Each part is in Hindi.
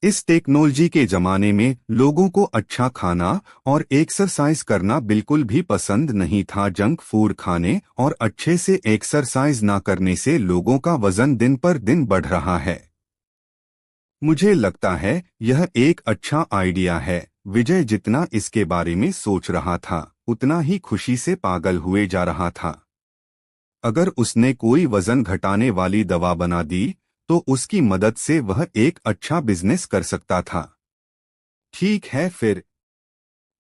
इस टेक्नोलॉजी के जमाने में लोगों को अच्छा खाना और एक्सरसाइज करना बिल्कुल भी पसंद नहीं था। जंक फूड खाने और अच्छे से एक्सरसाइज ना करने से लोगों का वजन दिन पर दिन बढ़ रहा है। मुझे लगता है यह एक अच्छा आइडिया है। विजय जितना इसके बारे में सोच रहा था उतना ही खुशी से पागल हुए जा रहा था। अगर उसने कोई वजन घटाने वाली दवा बना दी तो उसकी मदद से वह एक अच्छा बिजनेस कर सकता था। ठीक है, फिर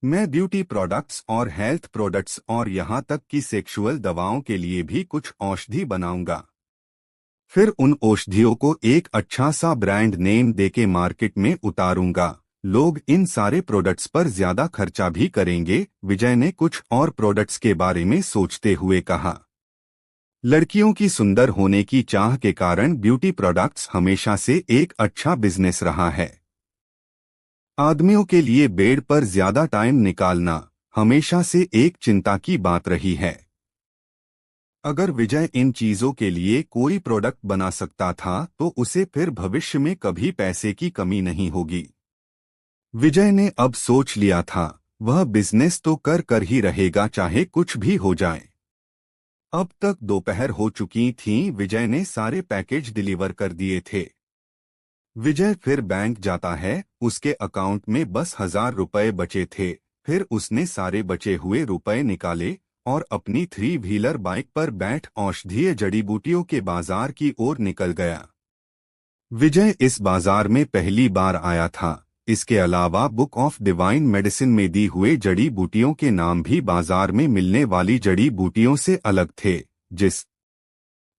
मैं ब्यूटी प्रोडक्ट्स और हेल्थ प्रोडक्ट्स और यहाँ तक कि सेक्सुअल दवाओं के लिए भी कुछ औषधि बनाऊंगा। फिर उन औषधियों को एक अच्छा सा ब्रांड नेम देके मार्केट में उतारूंगा। लोग इन सारे प्रोडक्ट्स पर ज्यादा खर्चा भी करेंगे। विजय ने कुछ और प्रोडक्ट्स के बारे में सोचते हुए कहा। लड़कियों की सुंदर होने की चाह के कारण ब्यूटी प्रोडक्ट्स हमेशा से एक अच्छा बिजनेस रहा है। आदमियों के लिए बेड पर ज्यादा टाइम निकालना हमेशा से एक चिंता की बात रही है। अगर विजय इन चीजों के लिए कोई प्रोडक्ट बना सकता था तो उसे फिर भविष्य में कभी पैसे की कमी नहीं होगी। विजय ने अब सोच लिया था वह बिजनेस तो कर ही रहेगा चाहे कुछ भी हो जाए। अब तक दोपहर हो चुकी थी। विजय ने सारे पैकेज डिलीवर कर दिए थे। विजय फिर बैंक जाता है। उसके अकाउंट में बस 1,000 रुपए बचे थे। फिर उसने सारे बचे हुए रुपए निकाले और अपनी 3 व्हीलर बाइक पर बैठ औषधीय जड़ी बूटियों के बाजार की ओर निकल गया। विजय इस बाजार में पहली बार आया था। इसके अलावा बुक ऑफ डिवाइन मेडिसिन में दी हुए जड़ी बूटियों के नाम भी बाजार में मिलने वाली जड़ी बूटियों से अलग थे, जिस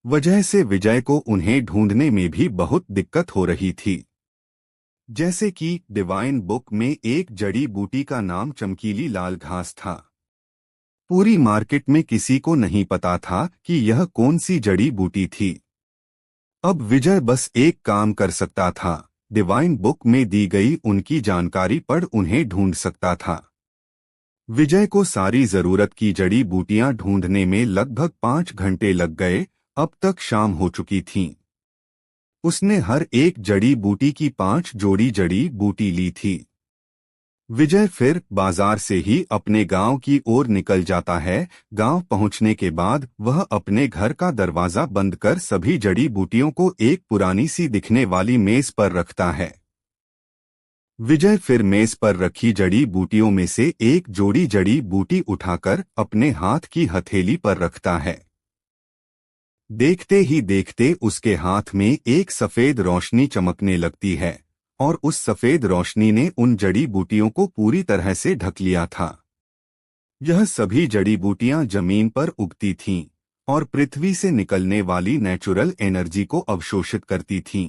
वजह से विजय को उन्हें ढूंढने में भी बहुत दिक्कत हो रही थी। जैसे कि डिवाइन बुक में एक जड़ी बूटी का नाम चमकीली लाल घास था। पूरी मार्केट में किसी को नहीं पता था कि यह कौन सी जड़ी बूटी थी। अब विजय बस एक काम कर सकता था, डिवाइन बुक में दी गई उनकी जानकारी पढ़ उन्हें ढूंढ सकता था। विजय को सारी जरूरत की जड़ी बूटियां ढूंढने में लगभग 5 घंटे लग गए। अब तक शाम हो चुकी थी। उसने हर एक जड़ी बूटी की 5 जोड़ी जड़ी बूटी ली थी। विजय फिर बाजार से ही अपने गांव की ओर निकल जाता है। गांव पहुंचने के बाद वह अपने घर का दरवाजा बंद कर सभी जड़ी बूटियों को एक पुरानी सी दिखने वाली मेज पर रखता है। विजय फिर मेज पर रखी जड़ी बूटियों में से एक जोड़ी जड़ी बूटी उठाकर अपने हाथ की हथेली पर रखता है। देखते ही देखते उसके हाथ में एक सफेद रोशनी चमकने लगती है और उस सफेद रोशनी ने उन जड़ी बूटियों को पूरी तरह से ढक लिया था। यह सभी जड़ी बूटियां जमीन पर उगती थीं और पृथ्वी से निकलने वाली नेचुरल एनर्जी को अवशोषित करती थीं।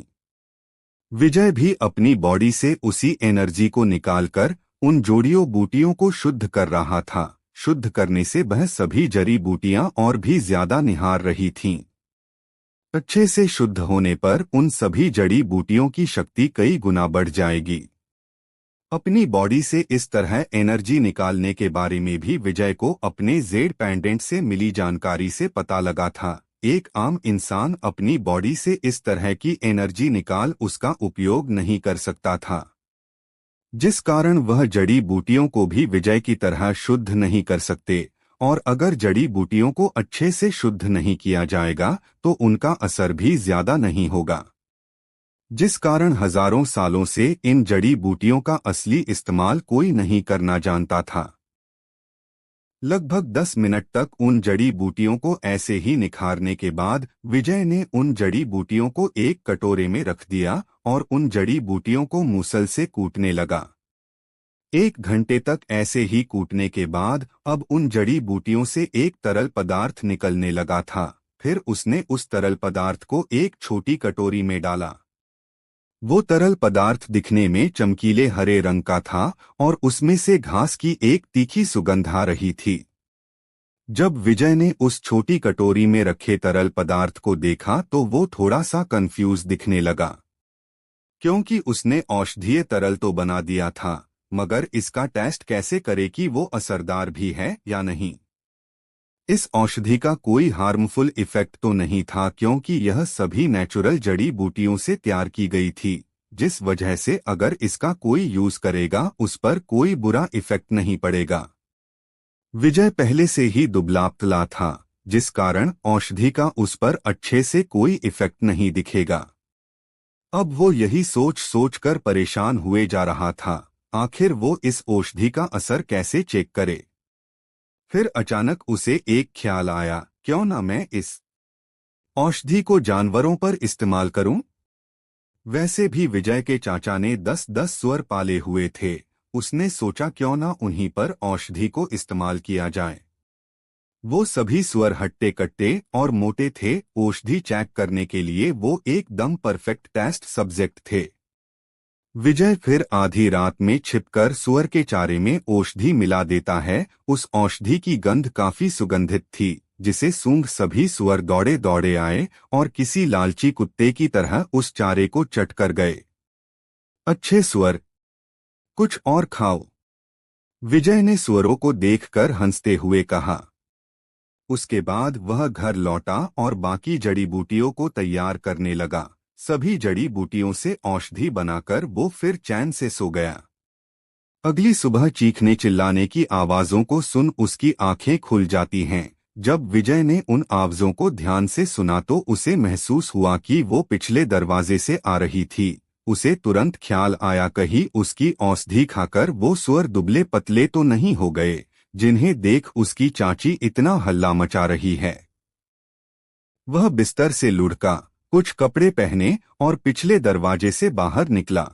विजय भी अपनी बॉडी से उसी एनर्जी को निकालकर उन जोड़ियों बूटियों को शुद्ध कर रहा था। शुद्ध करने से वह सभी जड़ी बूटियां और भी ज्यादा निहार रही थीं। अच्छे से शुद्ध होने पर उन सभी जड़ी बूटियों की शक्ति कई गुना बढ़ जाएगी। अपनी बॉडी से इस तरह एनर्जी निकालने के बारे में भी विजय को अपने जेड पेंडेंट से मिली जानकारी से पता लगा था। एक आम इंसान अपनी बॉडी से इस तरह की एनर्जी निकाल उसका उपयोग नहीं कर सकता था, जिस कारण वह जड़ी बूटियों को भी विजय की तरह शुद्ध नहीं कर सकते। और अगर जड़ी बूटियों को अच्छे से शुद्ध नहीं किया जाएगा तो उनका असर भी ज्यादा नहीं होगा, जिस कारण हजारों सालों से इन जड़ी बूटियों का असली इस्तेमाल कोई नहीं करना जानता था। लगभग 10 मिनट तक उन जड़ी बूटियों को ऐसे ही निखारने के बाद विजय ने उन जड़ी बूटियों को एक कटोरे में रख दिया और उन जड़ी बूटियों को मूसल से कूटने लगा। 1 घंटे तक ऐसे ही कूटने के बाद अब उन जड़ी बूटियों से एक तरल पदार्थ निकलने लगा था। फिर उसने उस तरल पदार्थ को एक छोटी कटोरी में डाला। वो तरल पदार्थ दिखने में चमकीले हरे रंग का था और उसमें से घास की एक तीखी सुगंध आ रही थी। जब विजय ने उस छोटी कटोरी में रखे तरल पदार्थ को देखा तो वो थोड़ा सा कंफ्यूज दिखने लगा, क्योंकि उसने औषधीय तरल तो बना दिया था, मगर इसका टेस्ट कैसे करे कि वो असरदार भी है या नहीं। इस औषधि का कोई हार्मफुल इफेक्ट तो नहीं था क्योंकि यह सभी नेचुरल जड़ी बूटियों से तैयार की गई थी। जिस वजह से अगर इसका कोई यूज करेगा उस पर कोई बुरा इफेक्ट नहीं पड़ेगा। विजय पहले से ही दुबला पतला था, जिस कारण औषधि का उस पर अच्छे से कोई इफेक्ट नहीं दिखेगा। अब वो यही सोच सोच कर परेशान हुए जा रहा था, आखिर वो इस औषधि का असर कैसे चेक करे। फिर अचानक उसे एक ख्याल आया, क्यों ना मैं इस औषधि को जानवरों पर इस्तेमाल करूं। वैसे भी विजय के चाचा ने 10-10 सुअर पाले हुए थे। उसने सोचा क्यों ना उन्हीं पर औषधि को इस्तेमाल किया जाए। वो सभी सुअर हट्टे कट्टे और मोटे थे। औषधि चेक करने के लिए वो एकदम परफेक्ट टेस्ट सब्जेक्ट थे। विजय फिर आधी रात में छिपकर सुअर के चारे में औषधि मिला देता है। उस औषधि की गंध काफी सुगंधित थी, जिसे सूंघ सभी सुअर दौड़े दौड़े आए और किसी लालची कुत्ते की तरह उस चारे को चट कर गए। अच्छे सुअर, कुछ और खाओ, विजय ने सुअरों को देखकर हंसते हुए कहा। उसके बाद वह घर लौटा और बाकी जड़ी बूटियों को तैयार करने लगा। सभी जड़ी बूटियों से औषधि बनाकर वो फिर चैन से सो गया। अगली सुबह चीखने चिल्लाने की आवाजों को सुन उसकी आंखें खुल जाती हैं। जब विजय ने उन आवाजों को ध्यान से सुना तो उसे महसूस हुआ कि वो पिछले दरवाजे से आ रही थी। उसे तुरंत ख्याल आया, कहीं उसकी औषधि खाकर वो सुअर दुबले पतले तो नहीं हो गए, जिन्हें देख उसकी चाची इतना हल्ला मचा रही है। वह बिस्तर से लुढ़का, कुछ कपड़े पहने और पिछले दरवाजे से बाहर निकला।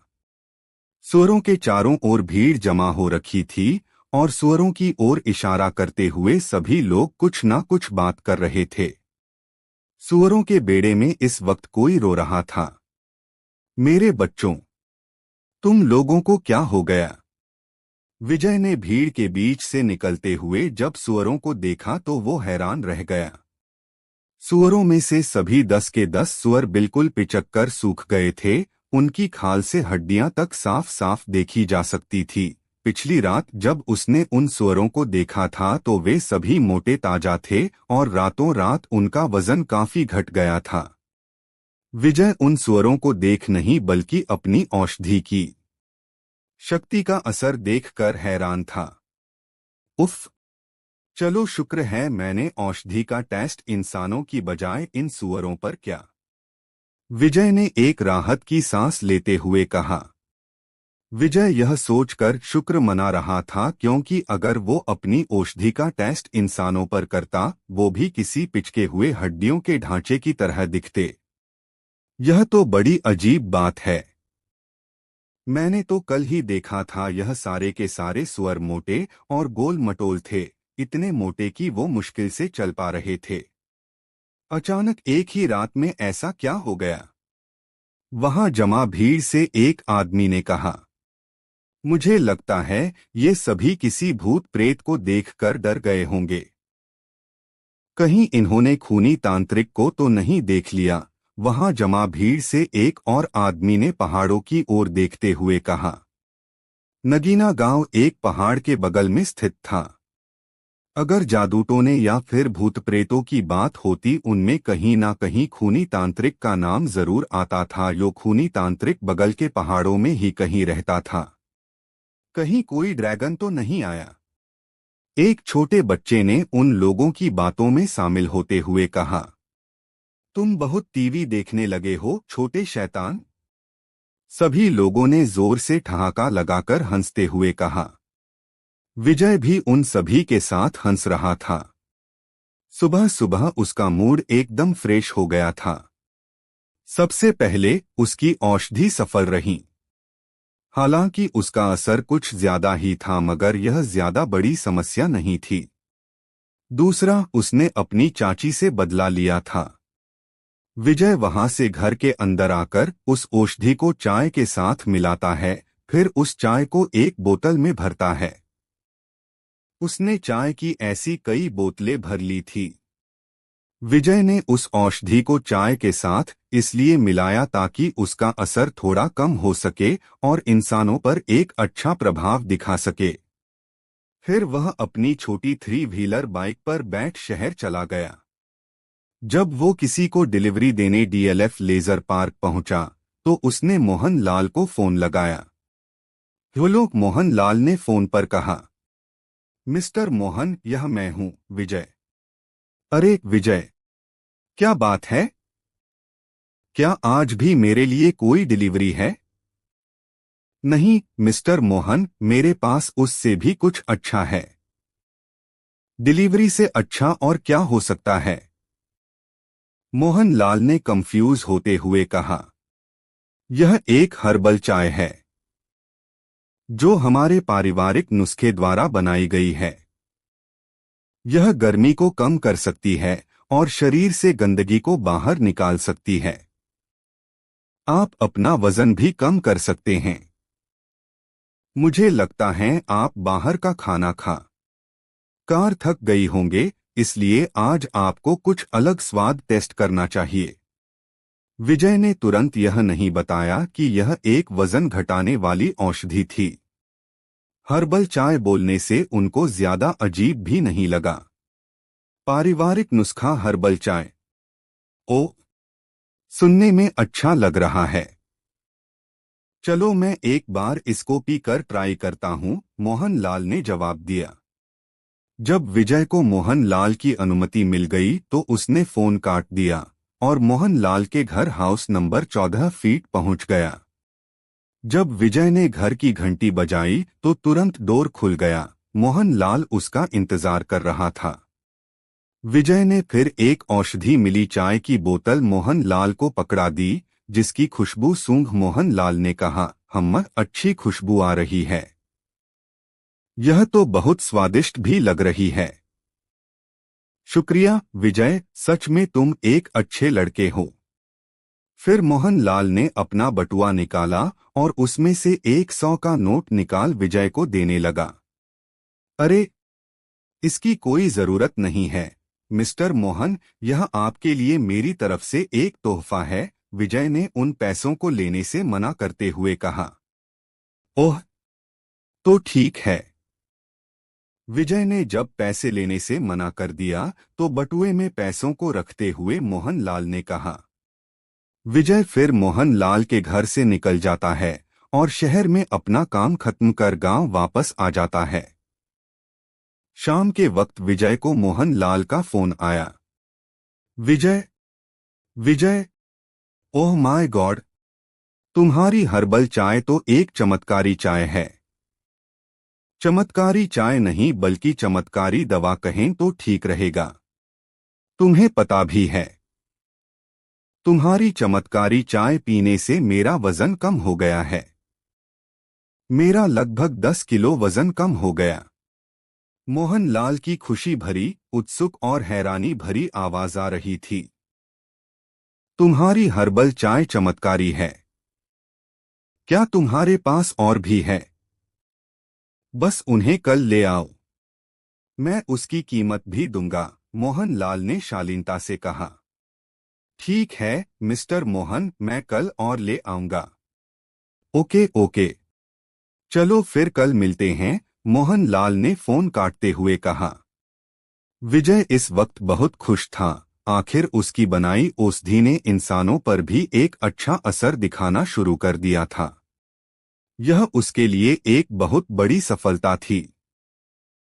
सुअरों के चारों ओर भीड़ जमा हो रखी थी और सुअरों की ओर इशारा करते हुए सभी लोग कुछ ना कुछ बात कर रहे थे। सुअरों के बेड़े में इस वक्त कोई रो रहा था। मेरे बच्चों, तुम लोगों को क्या हो गया? विजय ने भीड़ के बीच से निकलते हुए जब सुअरों को देखा तो वो हैरान रह गया। सुअरों में से सभी 10 के 10 सुअर बिल्कुल पिचक कर सूख गए थे। उनकी खाल से हड्डियां तक साफ साफ देखी जा सकती थी। पिछली रात जब उसने उन सुअरों को देखा था तो वे सभी मोटे ताजा थे और रातों रात उनका वजन काफी घट गया था। विजय उन सुअरों को देख नहीं बल्कि अपनी औषधि की शक्ति का असर देखकर हैरान था। उफ, चलो शुक्र है मैंने औषधि का टेस्ट इंसानों की बजाय इन सुअरों पर किया। विजय ने एक राहत की सांस लेते हुए कहा। विजय यह सोचकर शुक्र मना रहा था क्योंकि अगर वो अपनी औषधि का टेस्ट इंसानों पर करता, वो भी किसी पिचके हुए हड्डियों के ढांचे की तरह दिखते। यह तो बड़ी अजीब बात है। मैंने तो कल ही देखा था, यह सारे के सारे सुअर मोटे और गोल मटोल थे, इतने मोटे कि वो मुश्किल से चल पा रहे थे। अचानक एक ही रात में ऐसा क्या हो गया? वहां जमा भीड़ से एक आदमी ने कहा। मुझे लगता है ये सभी किसी भूत प्रेत को देखकर डर गए होंगे। कहीं इन्होंने खूनी तांत्रिक को तो नहीं देख लिया? वहां जमा भीड़ से एक और आदमी ने पहाड़ों की ओर देखते हुए कहा। नगीना गांव एक पहाड़ के बगल में स्थित था। अगर जादूटोने या फिर भूत प्रेतों की बात होती, उनमें कहीं ना कहीं खूनी तांत्रिक का नाम जरूर आता था। यो खूनी तांत्रिक बगल के पहाड़ों में ही कहीं रहता था। कहीं कोई ड्रैगन तो नहीं आया? एक छोटे बच्चे ने उन लोगों की बातों में शामिल होते हुए कहा। तुम बहुत टीवी देखने लगे हो, छोटे शैतान। सभी लोगों ने जोर से ठहाका लगाकर हंसते हुए कहा। विजय भी उन सभी के साथ हंस रहा था। सुबह सुबह उसका मूड एकदम फ्रेश हो गया था। सबसे पहले उसकी औषधि सफल रही। हालांकि उसका असर कुछ ज्यादा ही था, मगर यह ज्यादा बड़ी समस्या नहीं थी। दूसरा, उसने अपनी चाची से बदला लिया था। विजय वहां से घर के अंदर आकर उस औषधि को चाय के साथ मिलाता है, फिर उस चाय को एक बोतल में भरता है। उसने चाय की ऐसी कई बोतलें भर ली थी। विजय ने उस औषधि को चाय के साथ इसलिए मिलाया ताकि उसका असर थोड़ा कम हो सके और इंसानों पर एक अच्छा प्रभाव दिखा सके। फिर वह अपनी छोटी 3 व्हीलर बाइक पर बैठ शहर चला गया। जब वो किसी को डिलीवरी देने डीएलएफ लेजर पार्क पहुंचा तो उसने मोहनलाल को फोन लगाया। हेलो, मोहनलाल ने फोन पर कहा। मिस्टर मोहन, यह मैं हूं, विजय। अरे विजय, क्या बात है? क्या आज भी मेरे लिए कोई डिलीवरी है? नहीं मिस्टर मोहन, मेरे पास उससे भी कुछ अच्छा है। डिलीवरी से अच्छा और क्या हो सकता है? मोहनलाल ने कंफ्यूज होते हुए कहा। यह एक हर्बल चाय है जो हमारे पारिवारिक नुस्खे द्वारा बनाई गई है। यह गर्मी को कम कर सकती है और शरीर से गंदगी को बाहर निकाल सकती है। आप अपना वजन भी कम कर सकते हैं। मुझे लगता है आप बाहर का खाना खा कार थक गई होंगे, इसलिए आज आपको कुछ अलग स्वाद टेस्ट करना चाहिए। विजय ने तुरंत यह नहीं बताया कि यह एक वजन घटाने वाली औषधि थी। हर्बल चाय बोलने से उनको ज्यादा अजीब भी नहीं लगा। पारिवारिक नुस्खा हर्बल चाय, ओ, सुनने में अच्छा लग रहा है। चलो मैं एक बार इसको पीकर ट्राई करता हूँ, मोहनलाल ने जवाब दिया। जब विजय को मोहनलाल की अनुमति मिल गई तो उसने फोन काट दिया और मोहनलाल के घर हाउस नंबर 14 फीट पहुंच गया। जब विजय ने घर की घंटी बजाई तो तुरंत डोर खुल गया। मोहनलाल उसका इंतजार कर रहा था। विजय ने फिर एक औषधि मिली चाय की बोतल मोहनलाल को पकड़ा दी, जिसकी खुशबू सूंघ मोहनलाल ने कहा, अच्छी खुशबू आ रही है। यह तो बहुत स्वादिष्ट भी लग रही है। शुक्रिया विजय, सच में तुम एक अच्छे लड़के हो। फिर मोहनलाल ने अपना बटुआ निकाला और उसमें से 100 का नोट निकाल विजय को देने लगा। अरे, इसकी कोई जरूरत नहीं है मिस्टर मोहन, यह आपके लिए मेरी तरफ से एक तोहफा है, विजय ने उन पैसों को लेने से मना करते हुए कहा। ओह, तो ठीक है। विजय ने जब पैसे लेने से मना कर दिया तो बटुए में पैसों को रखते हुए मोहनलाल ने कहा। विजय फिर मोहनलाल के घर से निकल जाता है और शहर में अपना काम खत्म कर गांव वापस आ जाता है। शाम के वक्त विजय को मोहनलाल का फोन आया। विजय, विजय, ओह माय गॉड, तुम्हारी हर्बल चाय तो एक चमत्कारी चाय है। चमत्कारी चाय नहीं बल्कि चमत्कारी दवा कहें तो ठीक रहेगा। तुम्हें पता भी है, तुम्हारी चमत्कारी चाय पीने से मेरा वजन कम हो गया है। मेरा लगभग 10 किलो वजन कम हो गया। मोहनलाल की खुशी भरी, उत्सुक और हैरानी भरी आवाज आ रही थी। तुम्हारी हर्बल चाय चमत्कारी है। क्या तुम्हारे पास और भी है? बस उन्हें कल ले आओ। मैं उसकी कीमत भी दूंगा, मोहनलाल ने शालीनता से कहा। ठीक है मिस्टर मोहन, मैं कल और ले आऊंगा। ओके ओके, चलो फिर कल मिलते हैं, मोहनलाल ने फोन काटते हुए कहा। विजय इस वक्त बहुत खुश था। आखिर उसकी बनाई औषधि ने इंसानों पर भी एक अच्छा असर दिखाना शुरू कर दिया था। यह उसके लिए एक बहुत बड़ी सफलता थी।